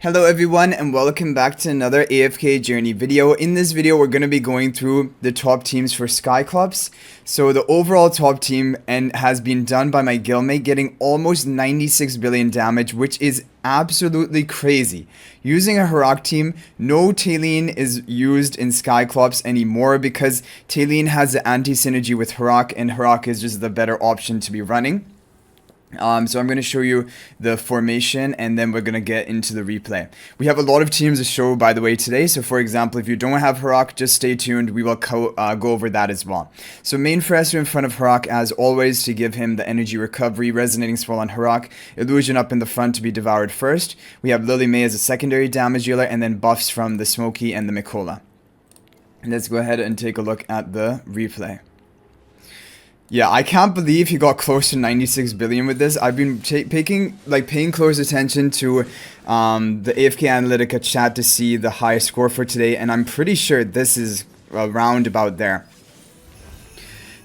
Hello everyone and welcome back to another AFK journey video. In this video we're going to be going through the top teams for SKYCLOPS. So the overall top team has been done by my guildmate, getting almost 96 billion damage, which is absolutely crazy. Using a Harak team, no Talene is used in SKYCLOPS anymore because Talene has the anti-synergy with Harak and Harak is just the better option to be running. So I'm going to show you the formation and then we're going to get into the replay. We have a lot of teams to show, by the way, today. So for example, if you don't have Harak, just stay tuned. We will go over that as well. So main Fresser in front of Harak as always to give him the energy recovery, resonating swirl on Harak, illusion up in the front to be devoured first. We have Lily May as a secondary damage dealer and then buffs from the Smokey and the Mikola. Let's go ahead and take a look at the replay. Yeah, I can't believe he got close to 96 billion with this. I've been paying close attention to the AFK Analytica chat to see the high score for today, and I'm pretty sure this is around about there.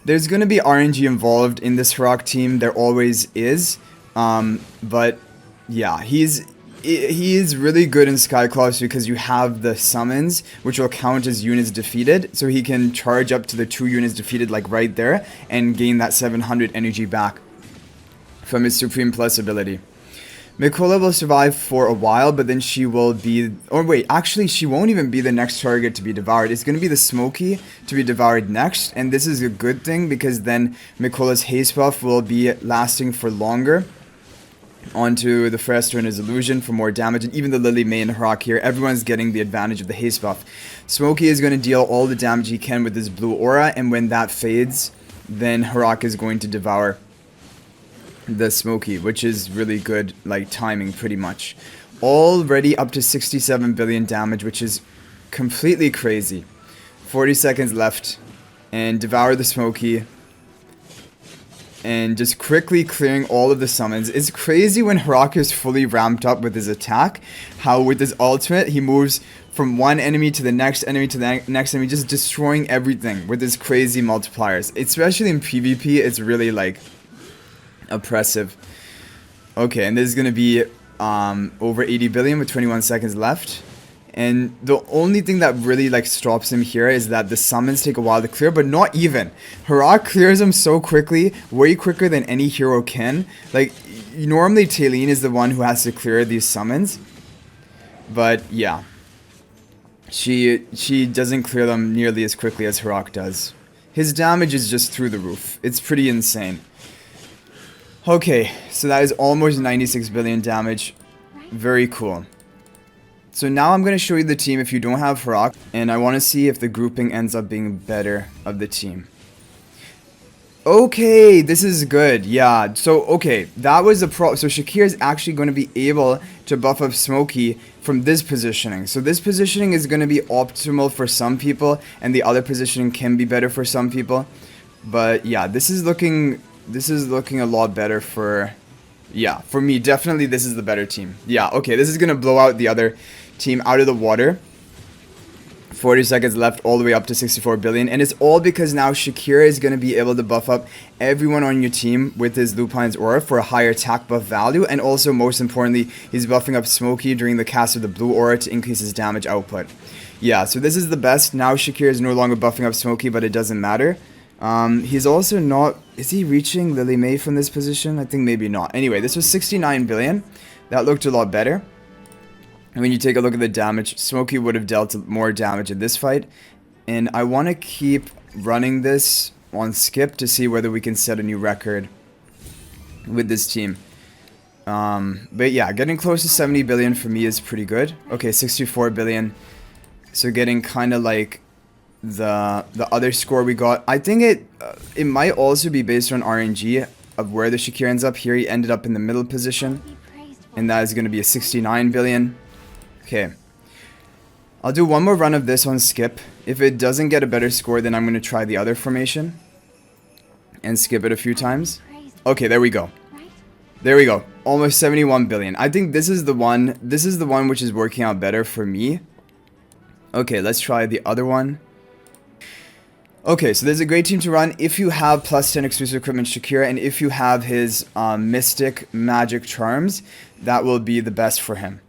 There's going to be RNG involved in this Harak team. There always is. But yeah, he is really good in SKYCLOPS because you have the summons, which will count as units defeated. So he can charge up to the 2 units defeated, like right there, and gain that 700 energy back from his Supreme Plus ability. Mikola will survive for a while, but then she will be... Or wait, actually, she won't even be the next target to be devoured. It's going to be the Smokey to be devoured next. And this is a good thing because then Mikola's haste buff will be lasting for longer. Onto the Fresser and his illusion for more damage, and even the Lily May and Harak here, everyone's getting the advantage of the haste buff. Smokey is going to deal all the damage he can with his blue aura, and when that fades, then Harak is going to devour the Smokey, which is really good, like, timing pretty much. Already up to 67 billion damage, which is completely crazy. 40 seconds left, and devour the Smokey. And just quickly clearing all of the summons. It's crazy when Harak is fully ramped up with his attack, how with his ultimate he moves from one enemy to the next enemy to the next enemy, just destroying everything with his crazy multipliers. Especially in PvP, it's really like oppressive. Okay, and this is gonna be over 80 billion with 21 seconds left. And the only thing that really like stops him here is that the summons take a while to clear, but not even. Harak clears them so quickly, way quicker than any hero can. Like, normally Talene is the one who has to clear these summons. But yeah, she doesn't clear them nearly as quickly as Harak does. His damage is just through the roof. It's pretty insane. Okay, so that is almost 96 billion damage. Very cool. So now I'm going to show you the team if you don't have Harak, and I want to see if the grouping ends up being better of the team. Okay, this is good. Yeah, so okay, that was the pro. So Shakir is actually going to be able to buff up Smokey from this positioning. So this positioning is going to be optimal for some people, and the other positioning can be better for some people. But yeah, this is looking a lot better for... Yeah, for me, definitely this is the better team. Yeah, okay, this is going to blow out the other team out of the water. 40 seconds left, all the way up to 64 billion. And it's all because now Shakir is going to be able to buff up everyone on your team with his Lupine's aura for a higher attack buff value. And also, most importantly, he's buffing up Smokey during the cast of the blue aura to increase his damage output. Yeah, so this is the best. Now Shakir is no longer buffing up Smokey, but it doesn't matter. He's also not... Is he reaching Lily May from this position? I think maybe not. Anyway, this was 69 billion. That looked a lot better. And when you take a look at the damage, Smokey would have dealt more damage in this fight. And I want to keep running this on skip to see whether we can set a new record with this team. But yeah, getting close to 70 billion for me is pretty good. Okay, 64 billion. So getting kind of like... the other score we got. I think it might also be based on RNG of where the Shakir ends up. Here he ended up in the middle position, and that is going to be a 69 billion. Okay, I'll do one more run of this on skip. If it doesn't get a better score, then I'm going to try the other formation and skip it a few times. Okay, there we go. There we go. Almost 71 billion. I think this is the one. This is the one which is working out better for me. Okay, let's try the other one. Okay, so there's a great team to run if you have plus 10 exclusive equipment Shakir, and if you have his Mystic Magic Charms, that will be the best for him.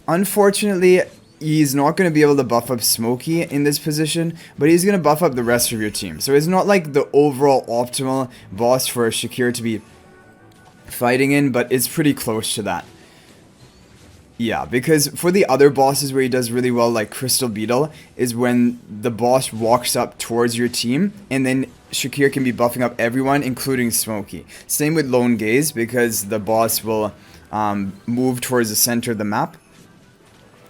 Unfortunately, he's not going to be able to buff up Smokey in this position, but he's going to buff up the rest of your team. So it's not like the overall optimal boss for Shakir to be fighting in, but it's pretty close to that. Yeah, because for the other bosses where he does really well, like Crystal Beetle, is when the boss walks up towards your team, and then Shakir can be buffing up everyone, including Smokey. Same with Lone Gaze, because the boss will move towards the center of the map.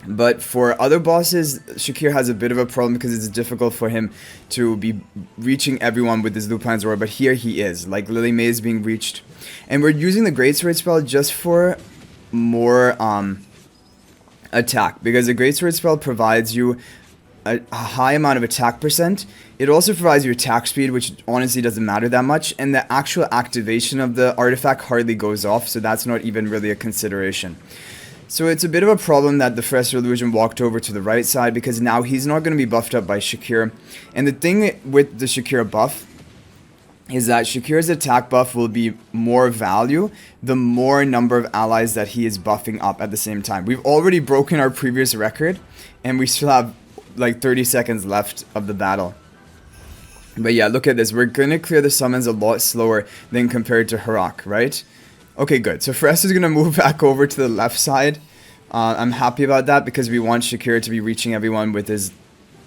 But for other bosses, Shakir has a bit of a problem because it's difficult for him to be reaching everyone with his Lupin's Aura, but here he is. Like, Lily May is being reached. And we're using the Greatsword spell just for more attack, because the Greatsword spell provides you a high amount of attack percent. It also provides you attack speed, which honestly doesn't matter that much, and the actual activation of the artifact hardly goes off, so that's not even really a consideration. So it's a bit of a problem that the Fresher Illusion walked over to the right side, because now he's not going to be buffed up by Shakir. And the thing with the Shakir buff is that Shakir's attack buff will be more value the more number of allies that he is buffing up at the same time. We've already broken our previous record, and we still have like 30 seconds left of the battle. But yeah, look at this. We're going to clear the summons a lot slower than compared to Harak, right? Okay, good. So Fres is going to move back over to the left side. I'm happy about that because we want Shakir to be reaching everyone with his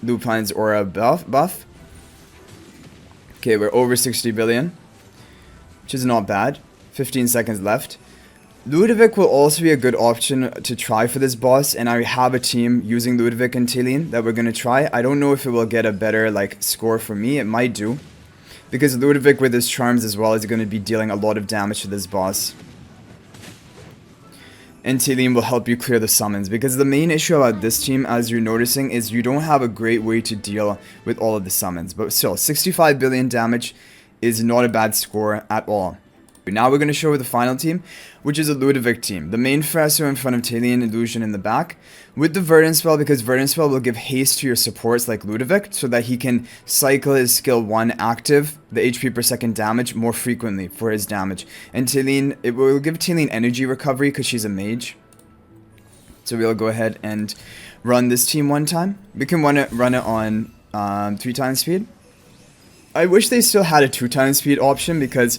Lupin's Aura buff. Okay, we're over 60 billion, which is not bad. 15 seconds left. Ludovic will also be a good option to try for this boss, and I have a team using Ludovic and Talene that we're going to try. I don't know if it will get a better score for me. It might do, because Ludovic with his charms as well is going to be dealing a lot of damage to this boss. And Talene will help you clear the summons, because the main issue about this team, as you're noticing, is you don't have a great way to deal with all of the summons. But still, 65 billion damage is not a bad score at all. Now we're going to show the final team, which is a Ludovic team. The main Fresser in front of Talene, Illusion in the back, with the Verdant spell, because Verdant spell will give haste to your supports like Ludovic, so that he can cycle his skill 1 active, the HP per second damage, more frequently for his damage. And Talene, it will give Talene energy recovery because she's a mage. So we'll go ahead and run this team one time. We can run it on 3 times speed. I wish they still had a 2 times speed option, because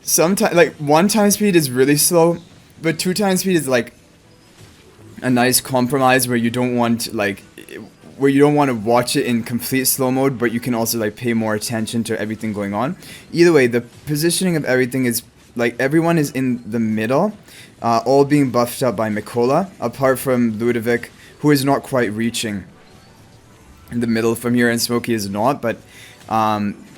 sometimes, 1 time speed is really slow, but 2 times speed is a nice compromise where you don't want to watch it in complete slow mode, but you can also pay more attention to everything going on. Either way, the positioning of everything is everyone is in the middle, all being buffed up by Mikola, apart from Ludovic, who is not quite reaching in the middle from here, and Smokey is not, but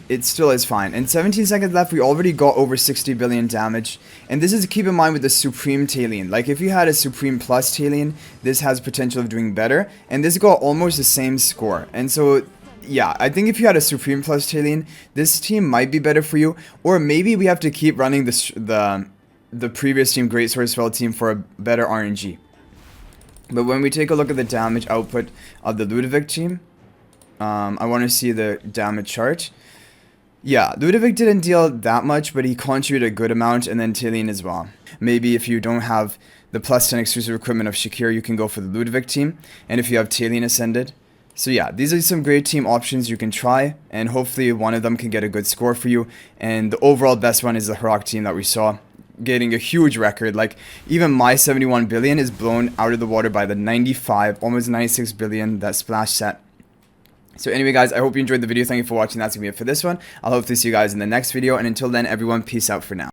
it still is fine. And 17 seconds left, we already got over 60 billion damage. And this is to keep in mind with the Supreme Talene. If you had a Supreme Plus Talene, this has potential of doing better. And this got almost the same score. And so, yeah, I think if you had a Supreme Plus Talene, this team might be better for you. Or maybe we have to keep running the previous team, Greatsword Spell team, for a better RNG. But when we take a look at the damage output of the Ludovic team, I want to see the damage chart. Yeah, Ludovic didn't deal that much, but he contributed a good amount, and then Talene as well. Maybe if you don't have the plus 10 exclusive equipment of Shakir, you can go for the Ludovic team, and if you have Talene Ascended. So yeah, these are some great team options you can try, and hopefully one of them can get a good score for you. And the overall best one is the Harak team that we saw, getting a huge record. Even my 71 billion is blown out of the water by the 95, almost 96 billion that Splash set. So anyway, guys, I hope you enjoyed the video. Thank you for watching. That's going to be it for this one. I'll hopefully see you guys in the next video. And until then, everyone, peace out for now.